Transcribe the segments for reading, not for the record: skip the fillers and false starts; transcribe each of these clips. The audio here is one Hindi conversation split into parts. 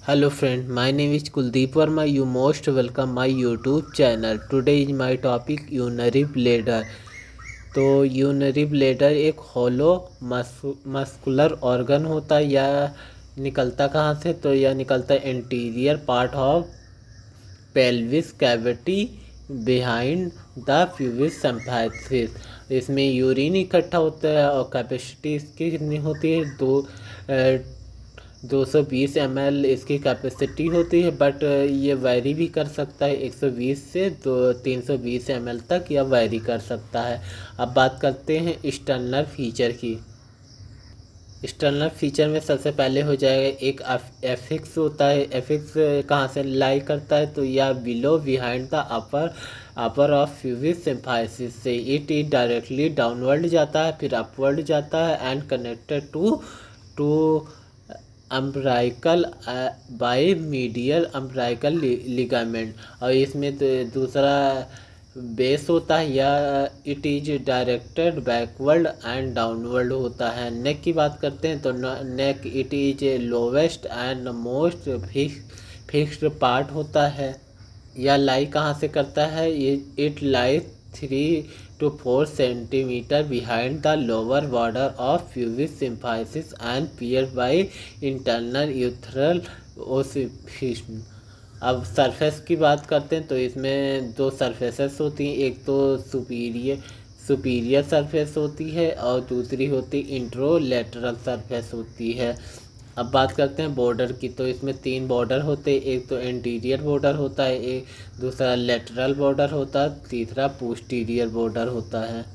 Hello friend, my name is Kuldeep Verma. You most welcome my YouTube channel. Today is my topic urinary bladder. तो यूनरी ब्लैडर एक हॉलो मस्कुलर ऑर्गन होता है। यह निकलता कहाँ से? तो यह निकलता है interior part of pelvis cavity behind the pubis symphysis. इसमें यूरिन इकट्ठा होता है और कैपेसिटी इसकी कितनी होती है? 220 ml इसकी कैपेसिटी होती है, बट ये वैरी भी कर सकता है 120 से 320 ml तक यह वैरी कर सकता है। अब बात करते हैं एक्सटर्नल फीचर की। एक्सटर्नल फीचर में सबसे पहले हो जाएगा एक एफिक्स होता है। एफिक्स कहाँ से लाई करता है? तो यह below behind the upper of pubis symphysis से इट इज डायरेक्टली डाउनवर्ड जाता है, फिर अपवर्ड जाता है and connected to umbilical by medial umbilical ligament. और इसमें दूसरा बेस होता है, या it is directed backward and downward होता है। नेक की बात करते हैं तो neck it is lowest and most fixed part होता है। यह लाई कहाँ से करता है? It lie 3 to 4 centimeter behind the lower border of pubis symphysis and pierced by internal urethral orifice। अब सरफेस की बात करते हैं तो इसमें दो सरफेसेस होती हैं। एक तो सुपीरियर सरफेस होती है और दूसरी होती इंट्रोलेटरल सरफेस होती है। अब बात करते हैं बॉर्डर की, तो इसमें 3 बॉर्डर होते हैं। एक तो इंटीरियर बॉर्डर होता है, एक दूसरा लेटरल बॉर्डर होता है, तीसरा पोस्टीरियर बॉर्डर होता है।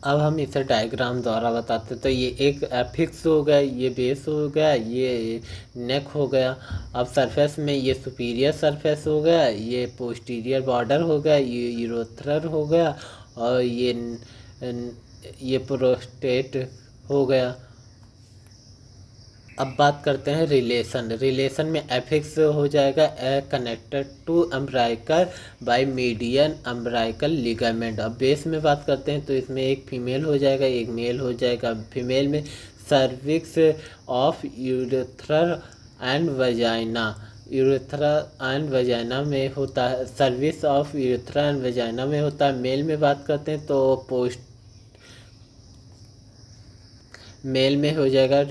अब हम इसे डायग्राम द्वारा बताते हैं। तो ये एक एफिक्स हो गया, ये बेस हो गया, ये नेक हो गया। अब सरफेस में ये सुपीरियर सरफेस हो गया, ये पोस्टीरियर बॉर्डर हो गया, ये यूरेथ्रल हो गया और ये प्रोस्टेट हो गया। अब बात करते हैं रिलेशन में एफिक्स हो जाएगा connected to umbilical by median umbilical ligament. अब बेस में बात करते हैं तो इसमें एक फीमेल हो जाएगा, एक मेल हो जाएगा। फीमेल में cervix of urethra and vagina में होता है। Service of urethra and vagina में होता है। मेल में बात करते हैं तो मेल में हो जाएगा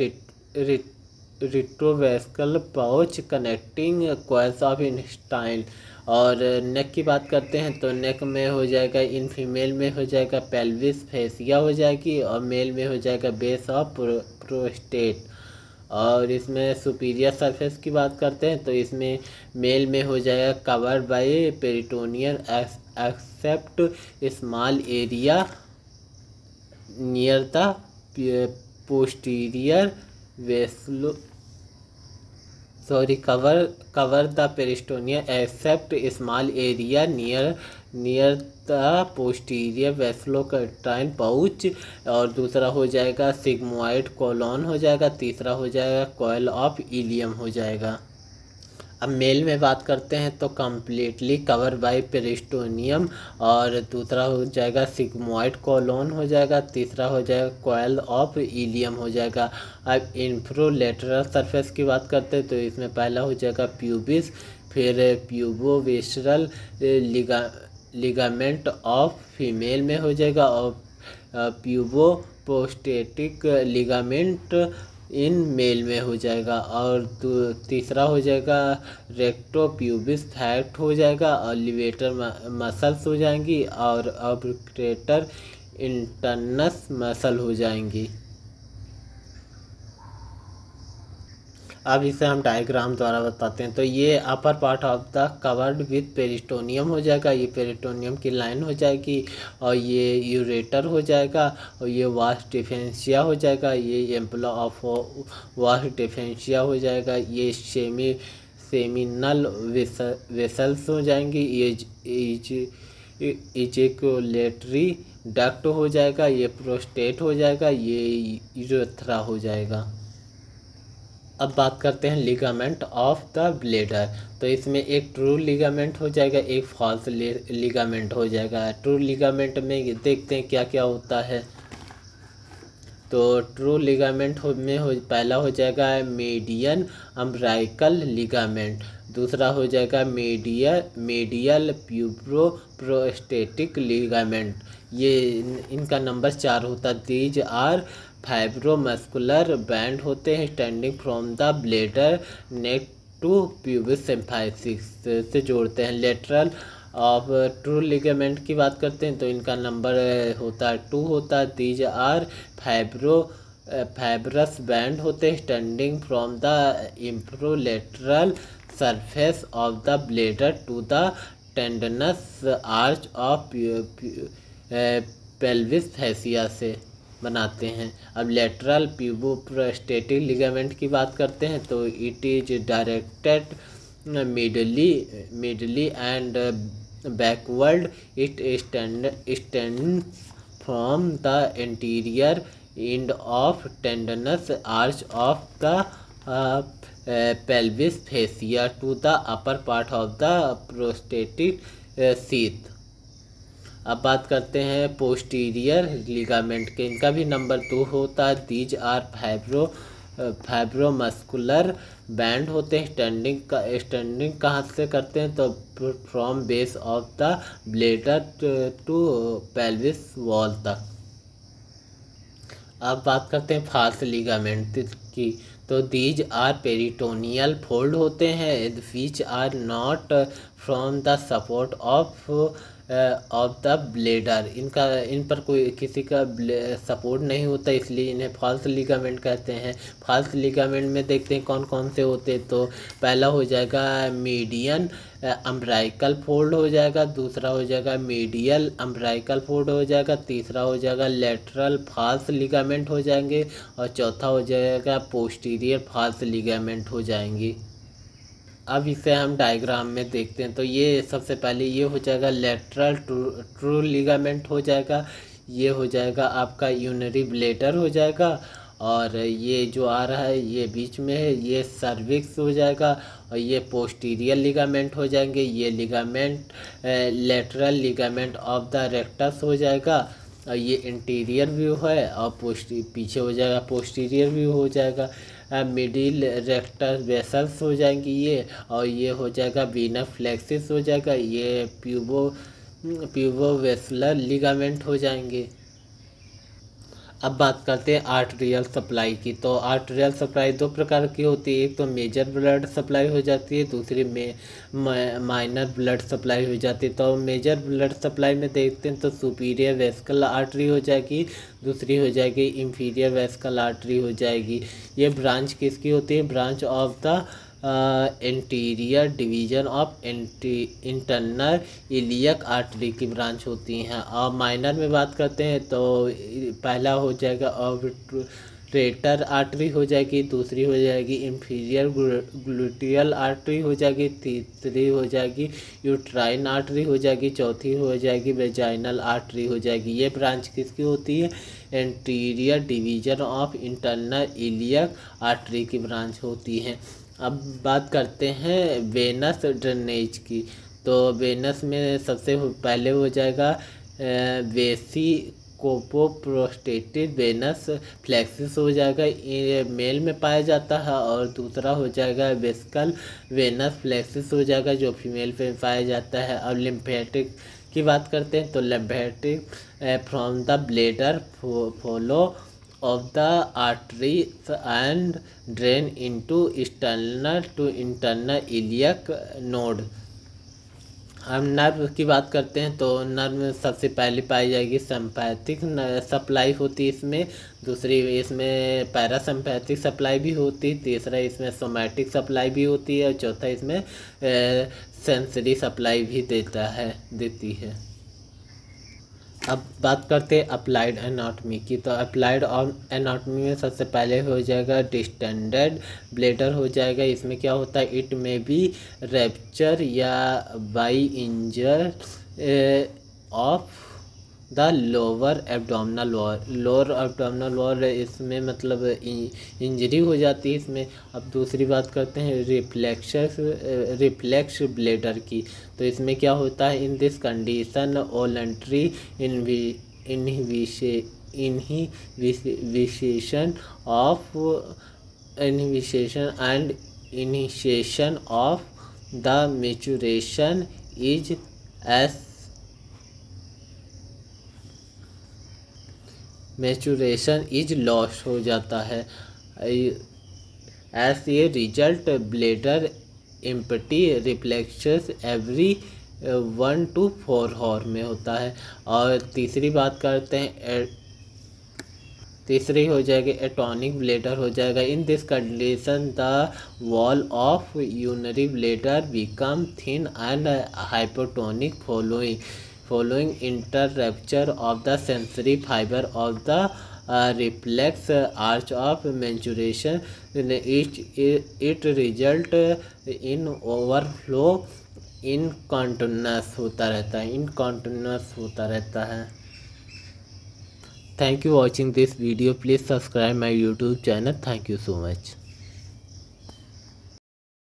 retrovesical pouch connecting coils of intestine. और नेक की बात करते हैं तो नेक में हो जाएगा, इन फीमेल में हो जाएगा पेल्विस फेसिया हो जाएगी और मेल में हो जाएगा बेस ऑफ प्रोस्टेट। और इसमें सुपीरियर सरफेस की बात करते हैं तो इसमें मेल में हो जाएगा covered by peritoneum except small area near the posterior vessel cover the peritoneum except small area near the posterior vesicolatine pouch। और दूसरा हो जाएगा सिग्मोइड कोलोन हो जाएगा, तीसरा हो जाएगा कॉइल ऑफ इलियम हो जाएगा। अब मेल में बात करते हैं तो कम्प्लीटली कवर बाय पेरिटोनियम और दूसरा हो जाएगा सिग्मोइड कोलोन हो जाएगा, तीसरा हो जाएगा कॉइल ऑफ इलियम हो जाएगा। अब इंफ्रोलेटरल सरफेस की बात करते हैं तो इसमें पहला हो जाएगा प्यूबिस, फिर प्यूबोवेस्ट्रल लिगामेंट ऑफ फीमेल में हो जाएगा और प्यूबोपोस्टेटिक लिगामेंट इन मेल में हो जाएगा। और तीसरा हो जाएगा रेक्टो प्यूबिस फैक्ट हो जाएगा और लिवेटर मसल्स हो जाएंगी और ऑब्ट्रेटर इंटरनस मसल हो जाएंगी। अब इसे हम डायग्राम द्वारा बताते हैं। तो ये upper part of the covered with peritoneum हो जाएगा, ये पेरिटोनियम की लाइन हो जाएगी और ये यूरेटर हो जाएगा और ये वास डिफेंशिया हो जाएगा, ये एम्पला ऑफ वास डिफेंशिया हो जाएगा, ये सेमिनल वेसल्स हो जाएंगी, ये इजैकुलेटरी डक्ट हो जाएगा, ये प्रोस्टेट हो जाएगा, ये यूरेथ्रा हो जाएगा। अब बात करते हैं लिगामेंट ऑफ द ब्लेडर। तो इसमें एक ट्रू लिगामेंट हो जाएगा, एक फॉल्स लिगामेंट हो जाएगा। ट्रू लिगामेंट में देखते हैं क्या क्या होता है। तो ट्रू लिगामेंट पहला हो जाएगा मीडियन अम्ब्राइकल लिगामेंट, दूसरा हो जाएगा मीडियल प्यूब्रो प्रोस्टेटिक लिगामेंट, ये इनका नंबर 4 होता है। दीज आर फाइब्रोमस्कुलर बैंड होते हैं standing from the bladder neck to pubis symphysis से जोड़ते हैं। लेटरल ऑफ ट्रू लिगामेंट की बात करते हैं तो इनका नंबर होता है 2 होता है। दीज आर फाइब्रस बैंड होते हैं standing from the inferolateral surface of the bladder to the tendinous arch of pelvis fascia से बनाते हैं। अब लेटरल प्यूबोप्रोस्टेटिक लिगामेंट की बात करते हैं तो it is directed medially and backward, it stands from the interior end of tendinous arch of the pelvis fascia to the upper part of the prosthetic sheath। अब बात करते हैं पोस्टीरियर लिगामेंट के, इनका भी नंबर 2 होता है। दीज आर फाइब्रोमस्कुलर बैंड होते हैं स्टैंडिंग कहाँ से करते हैं तो from base of the bladder to pelvis wall तक। अब बात करते हैं फाल्स लिगामेंट की, तो दीज आर पेरिटोनियल फोल्ड होते हैं which are not from the support of the bladder, इन पर कोई किसी का सपोर्ट नहीं होता इसलिए इन्हें फॉल्स लिगामेंट कहते हैं। फॉल्स लिगामेंट में देखते हैं कौन कौन से होते हैं तो पहला हो जाएगा मीडियन अम्ब्राइकल फोल्ड हो जाएगा, दूसरा हो जाएगा मीडियल अम्ब्राइकल फोल्ड हो जाएगा, तीसरा हो जाएगा लेटरल फॉल्स लिगामेंट हो जाएंगे और चौथा हो जाएगा पोस्टीरियर फॉल्स लिगामेंट हो जाएंगी। अब इसे हम डायग्राम में देखते हैं तो ये सबसे पहले ये हो जाएगा लेटरल ट्रू लिगामेंट हो जाएगा, ये हो जाएगा आपका यूनरी ब्लेडर हो जाएगा और ये जो आ रहा है ये बीच में है ये सर्विक्स हो जाएगा और ये पोस्टीरियर लिगामेंट हो जाएंगे, ये ligament lateral ligament of the rectus हो जाएगा और ये इंटीरियर व्यू है और पीछे हो जाएगा पोस्टीरियर व्यू हो जाएगा। मिडिल रेक्टस वेसल्स हो जाएंगी ये और ये हो जाएगा वीनस फ्लेक्सिस हो जाएगा, ये प्यूबोवेस्कुलर लिगामेंट हो जाएंगे। अब बात करते हैं आर्टरियल सप्लाई की, तो आर्टरियल सप्लाई 2 प्रकार की होती है, एक तो मेजर ब्लड सप्लाई हो जाती है, दूसरी में माइनर ब्लड सप्लाई हो जाती है। तो मेजर ब्लड सप्लाई में देखते हैं तो सुपीरियर वेस्कल आर्टरी हो जाएगी, दूसरी हो जाएगी इंफीरियर वेस्कल आर्टरी हो जाएगी। ये ब्रांच किसकी होती है, branch of the interior division of internal iliac artery की ब्रांच होती हैं। और माइनर में बात करते हैं तो पहला हो जाएगा ऑब्ट्रेटर आर्टरी हो जाएगी, दूसरी हो जाएगी इंफीरियर ग्लूटियल आर्टरी हो जाएगी, तीसरी हो जाएगी यूट्राइन आर्टरी हो जाएगी, चौथी हो जाएगी वेजाइनल आर्टरी हो जाएगी। ये ब्रांच किसकी होती है, interior division of internal iliac artery की ब्रांच होती है। अब बात करते हैं वेनस ड्रेनेज की, तो वेनस में सबसे पहले हो जाएगा वेसिकोप्रोस्टेटिक वेनस फ्लेक्सिस हो जाएगा, ये मेल में पाया जाता है और दूसरा हो जाएगा वेस्कल वेनस फ्लेक्सिस हो जाएगा जो फीमेल पे पाया जाता है। और लिम्फेटिक की बात करते हैं तो lymphatic from the bladder follow of the arteries and drain into external to internal iliac node। हम नर्व की बात करते हैं तो नर्व में सबसे पहले पाई जाएगी सिम्पैथिक सप्लाई होती है इसमें, दूसरी इसमें पैरासिम्पैथिक सप्लाई भी होती है, तीसरा इसमें सोमैटिक सप्लाई भी होती है और चौथा इसमें सेंसरी सप्लाई भी देती है। अब बात करते हैं अप्लाइड एनाटॉमी की, तो अप्लाइड एनाटॉमी में सबसे पहले हो जाएगा डिस्टेंडेड ब्लेडर हो जाएगा। इसमें क्या होता है, इट में भी रैप्चर या by injury of the lower abdominal wall, इसमें मतलब इंजरी हो जाती है इसमें। अब दूसरी बात करते हैं रिफ्लेक्स ब्लेडर की, तो इसमें क्या होता है, in this condition voluntary inhibition and initiation of the maturation is as lost हो जाता है। As a result bladder empty reflections every 1 to 4 hour में होता है। और तीसरी बात करते हैं, तीसरी हो जाएगी एटोनिक ब्लैडर हो जाएगा। In this condition the wall of urinary bladder become thin and hypotonic following interrupture of the sensory fiber of the reflex arch of maturation. It result in overflow incontinence होता रहता है। Thank you watching this video. Please subscribe my YouTube channel. Thank you so much.